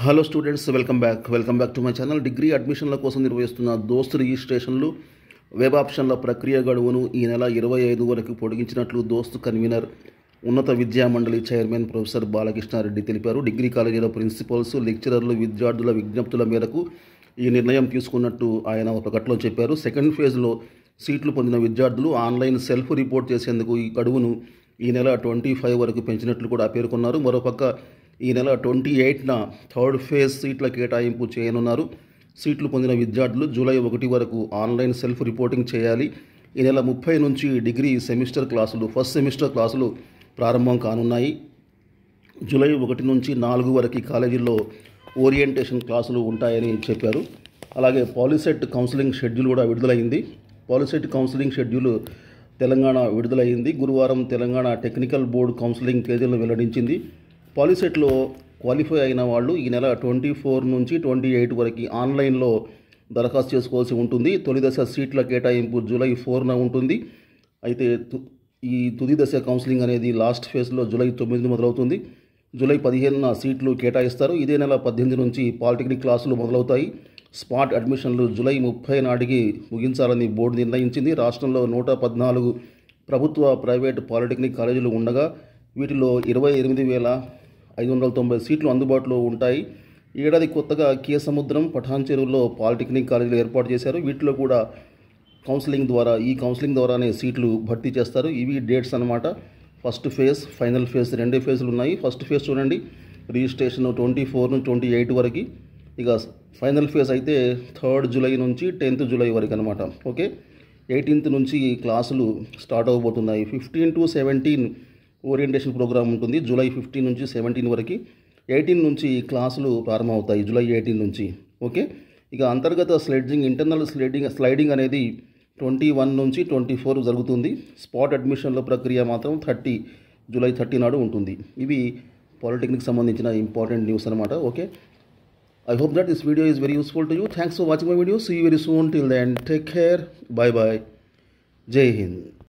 Hello students, welcome back to my channel. Degree అడ్మిషన్ల కోసం నిర్వహిస్తున్న దోస్త్ రిజిస్ట్రేషన్లు వెబ్ ఆప్షన్ల ప్రక్రియ గడువును ఈ నెల 25 వరకు పొడిగించినట్లు దోస్త్ కన్వీనర్, ఉన్నత విద్యా మండలి చైర్మన్ ప్రొఫెసర్ బాలకృష్ణారెడ్డి తెలిపారు. డిగ్రీ కాలేజీల ప్రిన్సిపల్స్, లెక్చరర్లు, విద్యార్థుల విజ్ఞప్తుల మేరకు ఈ నిర్ణయం తీసుకున్నట్టు ఆయన ఒక ప్రకటనలో చెప్పారు. సెకండ్ ఫేజ్లో సీట్లు పొందిన విద్యార్థులు ఆన్లైన్ సెల్ఫ్ రిపోర్ట్ చేసేందుకు ఈ గడువును ఈ నెల 25 వరకు పెంచినట్లు కూడా పేర్కొన్నారు. మరోపక్క ఈ నెల 28న థర్డ్ ఫేజ్ సీట్ల కేటాయింపు చేయనున్నారు. సీట్లు పొందిన విద్యార్థులు జూలై 1 వరకు ఆన్లైన్ సెల్ఫ్ రిపోర్టింగ్ చేయాలి. ఈ నెల 30 నుంచి డిగ్రీ ఫస్ట్ సెమిస్టర్ క్లాసులు ప్రారంభం కానున్నాయి. జూలై 1 నుంచి 4 వరకు కాలేజీల్లో ఓరియంటేషన్ క్లాసులు ఉంటాయని చెప్పారు. అలాగే పాలిసెట్ కౌన్సిలింగ్ షెడ్యూల్ కూడా విడుదలైంది. పాలిసెట్ కౌన్సిలింగ్ షెడ్యూల్ తెలంగాణ విడుదలైంది. గురువారం తెలంగాణ టెక్నికల్ బోర్డు కౌన్సిలింగ్ తేదీలను వెల్లడించింది. పాలిసెట్లో క్వాలిఫై అయిన వాళ్ళు ఈ నెల 24 నుంచి 28 వరకు ఆన్లైన్లో దరఖాస్తు చేసుకోవాల్సి ఉంటుంది. తొలి దశ సీట్ల కేటాయింపు జూలై 4న ఉంటుంది. అయితే ఈ తుది దశ కౌన్సిలింగ్ అనేది లాస్ట్ ఫేజ్లో జూలై 9 మొదలవుతుంది. జూలై 15న సీట్లు కేటాయిస్తారు. ఇదే నెల 18 నుంచి పాలిటెక్నిక్ క్లాసులు మొదలవుతాయి. స్పాట్ అడ్మిషన్లు జూలై 30 నాటికి ముగించాలని బోర్డు నిర్ణయించింది. రాష్ట్రంలో 114 ప్రభుత్వ, ప్రైవేటు పాలిటెక్నిక్ కాలేజీలు ఉండగా వీటిలో 28,590 సీట్లు అందుబాటులో ఉంటాయి. ఈ ఏడాది కొత్తగా కేసముద్రం, పఠాన్ చెరువులో పాలిటెక్నిక్ కాలేజీలు ఏర్పాటు చేశారు. వీటిలో కూడా ఈ కౌన్సిలింగ్ ద్వారానే సీట్లు భర్తీ చేస్తారు. ఇవి డేట్స్ అన్నమాట. ఫస్ట్ ఫేజ్, ఫైనల్ ఫేజ్, 2 ఫేజ్లు ఉన్నాయి. ఫస్ట్ ఫేజ్ చూడండి, రిజిస్ట్రేషన్ 24 నుంచి 28 వరకు. ఇక ఫైనల్ ఫేజ్ అయితే 3rd జూలై నుంచి 10th జూలై వరకు అనమాట. ఓకే, 18th నుంచి క్లాసులు స్టార్ట్ అవబోతున్నాయి. 15 to 17 ఓరియంటేషన్ ప్రోగ్రామ్ ఉంటుంది. జూలై 15 నుంచి 17 వరకు. 18 నుంచి క్లాసులు ప్రారంభమవుతాయి, జూలై 18 నుంచి. ఓకే, ఇక అంతర్గత ఇంటర్నల్ స్లైడింగ్ అనేది 21 నుంచి 24 జరుగుతుంది. స్పాట్ అడ్మిషన్ల ప్రక్రియ మాత్రం జూలై 30 నాడు ఉంటుంది. ఇవి పాలిటెక్నిక్ సంబంధించిన ఇంపార్టెంట్ న్యూస్ అనమాట. Okay, I hope that this video is very useful to you. Thanks for watching my video. See you very soon. Till then, take care. Bye bye. Jai Hind.